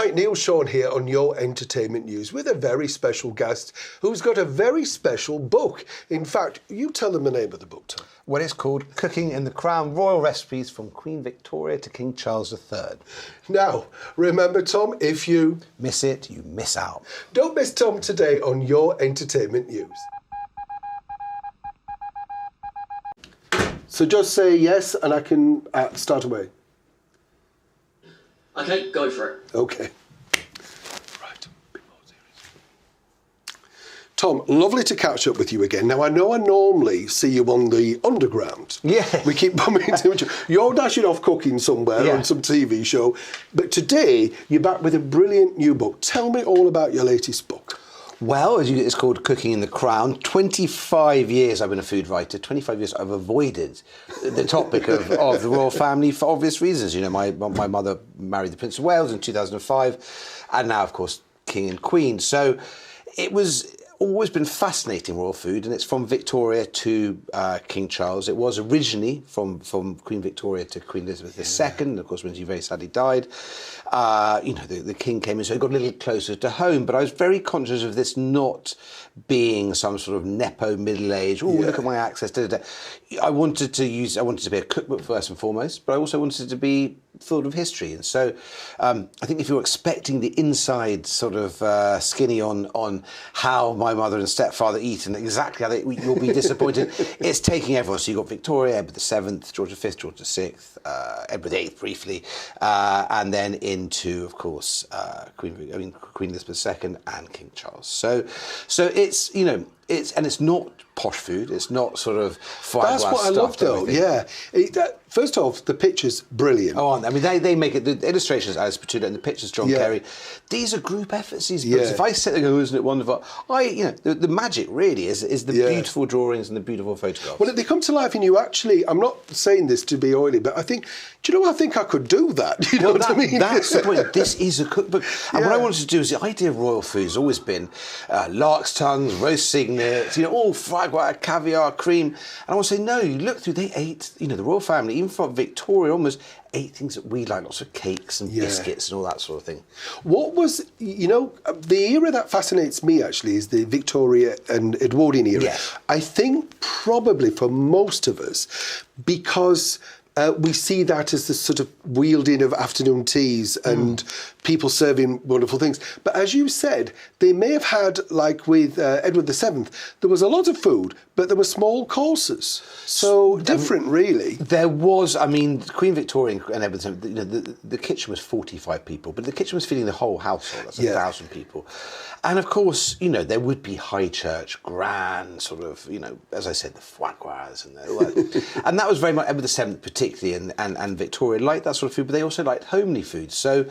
Right, Neil Sean here on Your Entertainment News with a very special guest who's got a very special book. In fact, you tell them the name of the book, Tom. Well, it's called Cooking in the Crown, Royal Recipes from Queen Victoria to King Charles III. Now, remember, Tom, if you miss it, you miss out. Don't miss Tom today on Your Entertainment News. So just say yes and I can start away. Okay, go for it. Okay. Right. Tom, lovely to catch up with you again. Now, I know I normally see you on the underground. Yeah. We keep bumping into each other. You're dashing off cooking somewhere on some TV show. But today, you're back with a brilliant new book. Tell me all about your latest book. Well, it's called Cooking in the Crown. 25 years I've been a food writer. 25 years I've avoided the topic of the royal family for obvious reasons. You know, my mother married the Prince of Wales in 2005, and now, of course, King and Queen. So it was always been fascinating, royal food, and it's from Victoria to King Charles. It was originally from Queen Victoria to Queen Elizabeth II, and of course when she very sadly died, the king came in, so it got a little closer to home. But I was very conscious of this not being some sort of nepo middle-age, look at my access, I wanted to be a cookbook first and foremost, but I also wanted to be filled with history. And so I think if you're expecting the inside sort of skinny on how my mother and stepfather eat and exactly how you'll be disappointed. It's taking everyone. So you've got Victoria, Edward VII, George V, George VI, Edward VIII briefly, and then into, of course, Queen Elizabeth II and King Charles. So it's, it's not posh food. It's not sort of That's what I love, though. Yeah. First off, the picture's brilliant. Oh, I mean, they make it. The illustrations, Alice Petula, and the pictures, John Kerry. These are group efforts. These books. If I sit there and go, "Isn't it wonderful?" The magic really is the beautiful drawings and the beautiful photographs. Well, they come to life, and you actually. I'm not saying this to be oily, but I think. Do you know? I think I could do that. You know what I mean? That's the point. This is a cookbook, and what I wanted to do is the idea of royal food has always been lark's tongues, roast cygnets, all foie gras, caviar, cream. And I want to say, no, you look through, they ate, the royal family, even from Victoria, almost ate things that we like, lots of cakes and biscuits and all that sort of thing. What was, the era that fascinates me, actually, is the Victoria and Edwardian era. Yeah. I think probably for most of us, because we see that as the sort of wielding of afternoon teas and people serving wonderful things. But as you said, they may have had, like with Edward VII, there was a lot of food, but there were small courses. So different, really. There was, Queen Victoria and Edward VII, the kitchen was 45 people, but the kitchen was feeding the whole household. That's 1,000 people. And of course, there would be high church, grand sort of, as I said, the foie gras and all that. And that was very much Edward VII particularly and Victoria liked that sort of food, but they also liked homely food. So,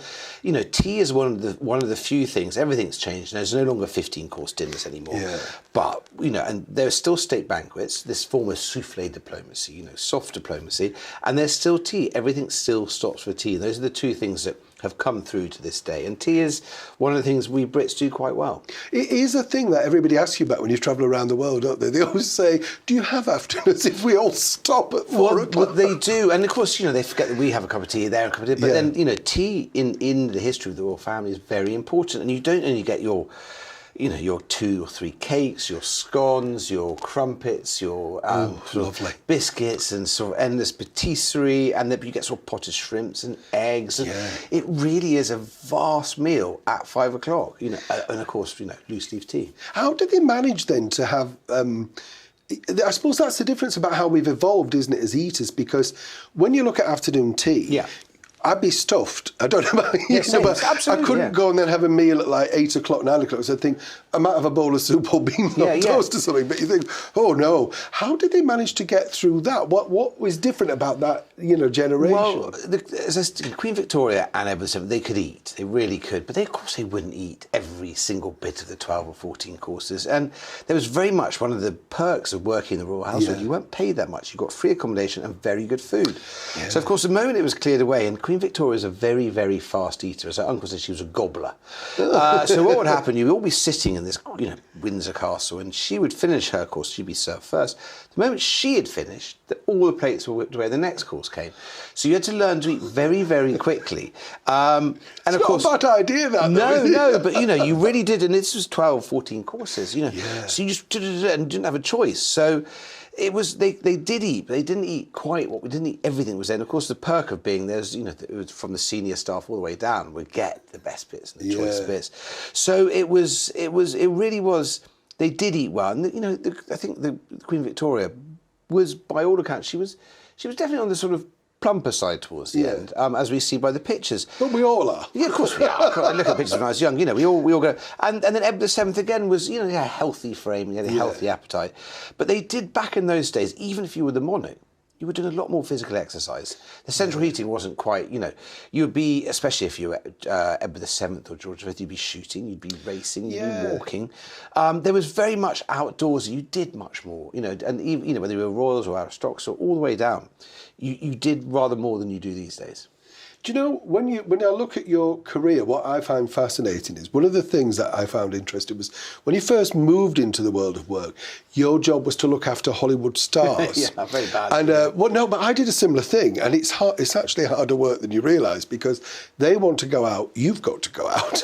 tea is one of the few things. Everything's changed. There's no longer 15-course dinners anymore. Yeah. But and there's still state banquets. This form of soufflé diplomacy, soft diplomacy, and there's still tea. Everything still stops for tea. Those are the two things that have come through to this day. And tea is one of the things we Brits do quite well. It is a thing that everybody asks you about when you travel around the world, don't they? They always say, do you have afternoons if we all stop at 4 o'clock? Well, they do. And of course, they forget that we have a cup of tea, they're a cup of tea. But then, tea in the history of the royal family is very important. And you don't only get your 2 or 3 cakes, your scones, your crumpets, your lovely biscuits, and sort of endless patisserie, and then you get sort of potted shrimps and eggs. And it really is a vast meal at 5 o'clock. And of course, loose leaf tea. How did they manage then to have? I suppose that's the difference about how we've evolved, isn't it, as eaters? Because when you look at afternoon tea. I'd be stuffed. I don't know about you, but I couldn't go and then have a meal at like 8 o'clock, 9 o'clock. So I think I might have a bowl of soup or beans on toast or something. But you think, oh no, how did they manage to get through that? What was different about that, generation? Well, Queen Victoria and Edward VII, they could eat. They really could. But of course they wouldn't eat every single bit of the 12 or 14 courses. And there was very much one of the perks of working in the royal household. You weren't paid that much. You got free accommodation and very good food. So of course the moment it was cleared away, and Queen Victoria is a very, very fast eater. As her uncle said, she was a gobbler. So what would happen, you'd all be sitting in this, Windsor Castle, and she would finish her course, she'd be served first. The moment she had finished, all the plates were whipped away, the next course came. So you had to learn to eat very, very quickly. And it's of course, not a bad idea, that. No, but, you really did, and this was 12, 14 courses, So you just did it and didn't have a choice. So it was, they did eat, but they didn't eat quite what we didn't eat. Everything was there. And of course, the perk of being there's, it was from the senior staff all the way down, would get the best bits and the choice bits. So it really was, they did eat well. And, I think the Queen Victoria was, by all accounts, she was definitely on the sort of plumper side towards the end, as we see by the pictures. But we all are. Yeah, of course we are. I look at pictures when I was young, we all go. And then Edward VII again was, he had a healthy frame, he had a healthy appetite. But they did, back in those days, even if you were the monarch, you were doing a lot more physical exercise. The central heating wasn't quite, you would be, especially if you were Edward VII or George V, you'd be shooting, you'd be racing, you'd be walking. There was very much outdoors. You did much more, and even, whether you were royals or aristocrats or all the way down, you did rather more than you do these days. Do you know, when I look at your career, what I find fascinating is one of the things that I found interesting was when you first moved into the world of work, your job was to look after Hollywood stars. Yeah, very bad. And but I did a similar thing, and it's hard. It's actually harder work than you realise because they want to go out, you've got to go out.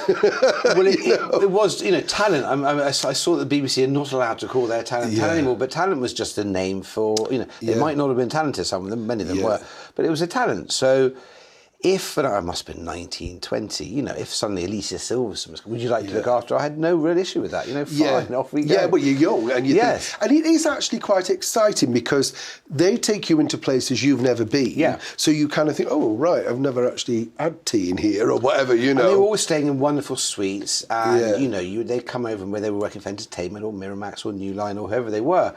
Well, it was, talent. I saw that the BBC are not allowed to call their talent anymore, but talent was just a name for, they might not have been talented. Some of them, many of them were, but it was a talent. So. If, and I must have been 19, 20, if suddenly Alicia Silverstone was, would you like to look after her? I had no real issue with that, fine, off we go. Yeah, but you're young and you think, and it is actually quite exciting because they take you into places you've never been. Yeah. So you kind of think, oh, right, I've never actually had tea in here or whatever, And they were always staying in wonderful suites and, they'd come over where they were working for entertainment or Miramax or New Line or whoever they were.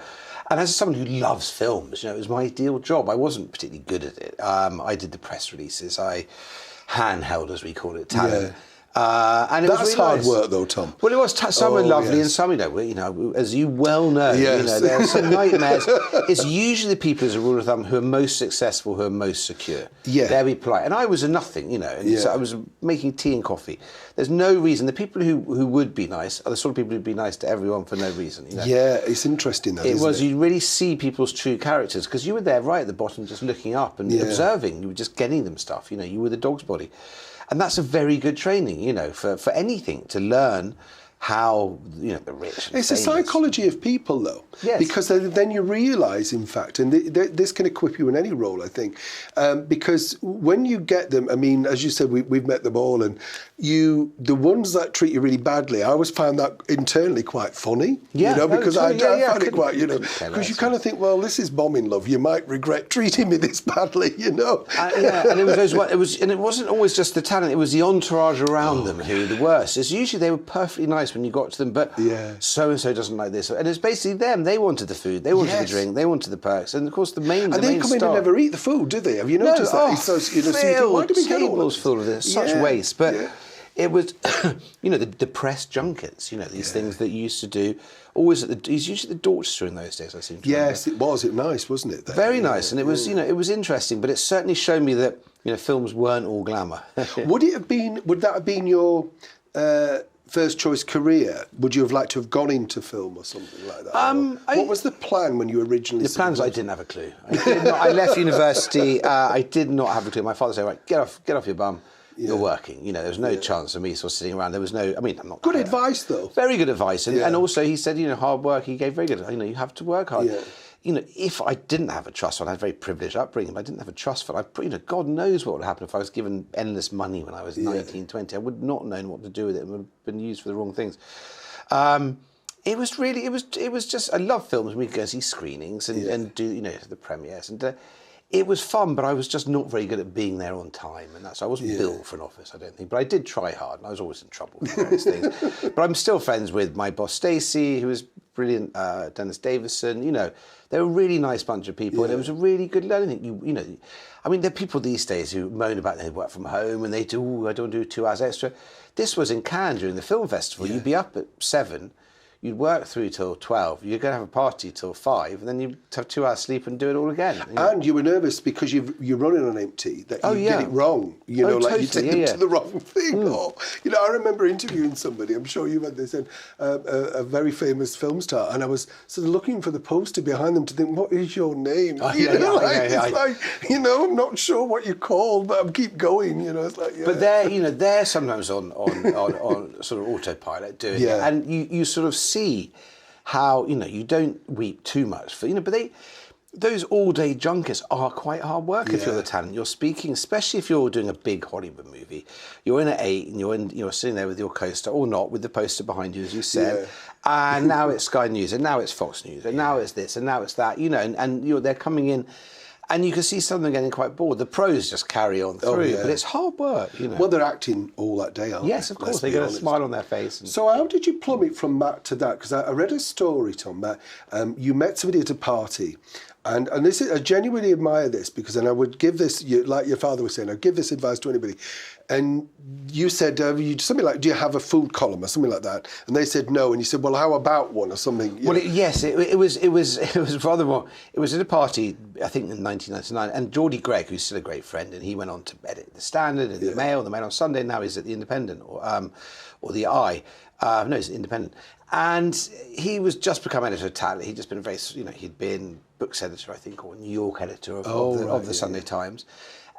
And as someone who loves films, it was my ideal job. I wasn't particularly good at it. I did the press releases. I handheld, as we call it, talent. And it That's was really hard nice. work, though, Tom. Well, it was. Some are lovely, and some, as you well know, there are some nightmares. It's usually the people, as a rule of thumb, who are most successful, who are most secure. Yeah, they'll be polite. And I was a nothing, So I was making tea and coffee. There's no reason. The people who would be nice are the sort of people who'd be nice to everyone for no reason. Yeah, it's interesting, though. You really see people's true characters because you were there right at the bottom, just looking up and observing. You were just getting them stuff. You were the dog's body. And that's a very good training, for anything, to learn how, the rich and It's famous. a psychology of people, though. Yes. Because then you realise, in fact, and this can equip you in any role, I think, because when you get them, I mean, as you said, we've met them all, and the ones that treat you really badly, I always found that internally quite funny, because I found it quite, because you kind of think, well, this is bombing love. You might regret treating me this badly, and it wasn't always just the talent; it was the entourage around them who were the worst. It's usually they were perfectly nice when you got to them, but so and so doesn't like this, and it's basically them. They wanted the food, they wanted the drink, they wanted the perks, and of course the main. And they come in and never eat the food, do they? Have you noticed that? So you think, why do we get tables full of this? Such waste, but. Yeah. It was, the press junkets, these things that you used to do, always it was usually the Dorchester in those days, I seem to remember. Yes, it was. It nice, wasn't it? Very nice, and it was, it was interesting, but it certainly showed me that, films weren't all glamour. Would that have been your first choice career? Would you have liked to have gone into film or something like that? What was the plan when you originally? The plan was I didn't have a clue. I left university. I did not have a clue. My father said, "Right, get off your bum. You're working." There was no chance of me sort of sitting around. There was no. I mean, I'm not. Good advice, though. Very good advice, and also he said, hard work. He gave very good. You have to work hard. Yeah. If I didn't have a trust fund, I had a very privileged upbringing, but I didn't have a trust fund. God knows what would happen if I was given endless money when I was 19, 20. I would not have known what to do with it. It would have been used for the wrong things. It was just, I love films. We'd go see screenings and do, the premieres. And it was fun, but I was just not very good at being there on time. And I wasn't built for an office, I don't think. But I did try hard, and I was always in trouble with various things. But I'm still friends with my boss, Stacey, who was brilliant, Dennis Davison. They're a really nice bunch of people, and it was a really good learning. I mean, there are people these days who moan about they work from home and they do, I don't do 2 hours extra. This was in Cannes during the film festival. You'd be up at 7. you'd work through till 12, you're going to have a party till 5, and then you'd have 2 hours sleep and do it all again. And you were nervous because you're running on empty, that you get it wrong. You know, like totally, you take them to the wrong thing. Or, you know, I remember interviewing somebody, I'm sure you've had this, a very famous film star, and I was sort of looking for the poster behind them to think, what is your name? It's like, you know, I'm not sure what you're called, but I keep going, you know, it's like, But they're sometimes on sort of autopilot doing it, and you sort of see how, you know, you don't weep too much for, you know, but those all-day junkets are quite hard work if you're the talent. You're speaking, especially if you're doing a big Hollywood movie. You're in at 8 and you're sitting there with your co-star, or not, with the poster behind you, as you said. Yeah. And now it's Sky News, and now it's Fox News, and now it's this, and now it's that, you know, and they're coming in. And you can see some of them getting quite bored. The pros just carry on through, but it's hard work, you know. Well, they're acting all that day, aren't they? Yes, of course. They got a smile on their face. So how did you plummet from that to that? Because I read a story, Tom, that you met somebody at a party. And this is, I genuinely admire this, because then I would give this, like your father was saying, I'd give this advice to anybody. And you said, something like, do you have a food column or something like that? And they said no. And you said, well, how about one or something? Yes, it was rather more. It was at a party, I think in 1999. And Geordie Greig, who's still a great friend, and he went on to edit The Standard and The Mail on Sunday. Now he's at The Independent or The Eye. No, he's Independent. And he was just become editor of Talent. He'd just been he'd been books editor, I think, or New York editor of the Sunday Times.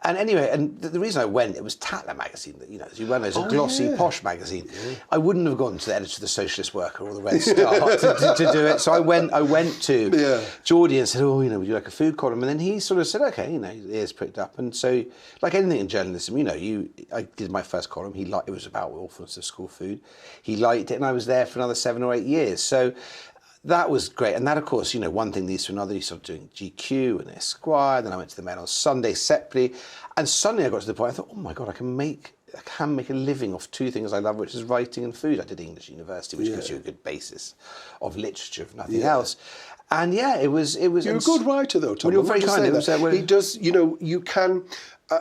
And anyway, and the reason I went, it was Tatler magazine, that, you know, as you well know, it's a glossy, posh magazine. Yeah. I wouldn't have gone to the editor of the Socialist Worker or the Red Star to do it. So I went to Geordie and said, oh, you know, would you like a food column? And then he sort of said, okay, you know, his ears pricked up. And so, like anything in journalism, you know, I did my first column. It was about orphans of school food. He liked it, and I was there for another 7 or 8 years. So that was great. And that, of course, you know, one thing leads to another. You started doing GQ and Esquire. Then I went to the Mail on Sunday separately. And suddenly I got to the point, I thought, oh my God, I can make a living off 2 things I love, which is writing and food. I did English University, which gives you a good basis of literature, if nothing else. And it was. You're a good writer, though, Tom. Well, you're very kind. He does, you know, you can.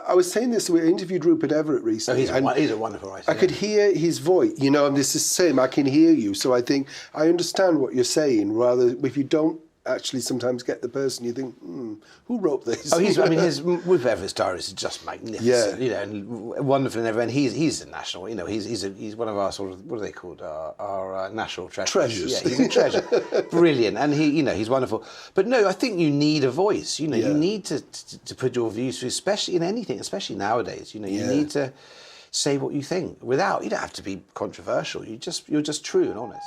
I was saying this, we interviewed Rupert Everett recently. He's a wonderful writer. I could hear his voice, you know, and this is the same, I can hear you. So I think I understand what you're saying, rather, if you don't actually sometimes get the person, you think, who wrote this? His Rupert Everett's diaries is just magnificent, you know, and wonderful and everything. He's a national, you know, he's one of our sort of, what are they called, our national treasures. Yeah, he's a treasure, brilliant, and he's wonderful. But no, I think you need a voice. You know, you need to put your views through, especially in anything, especially nowadays. You know, you need to say what you think you don't have to be controversial. You're just true and honest.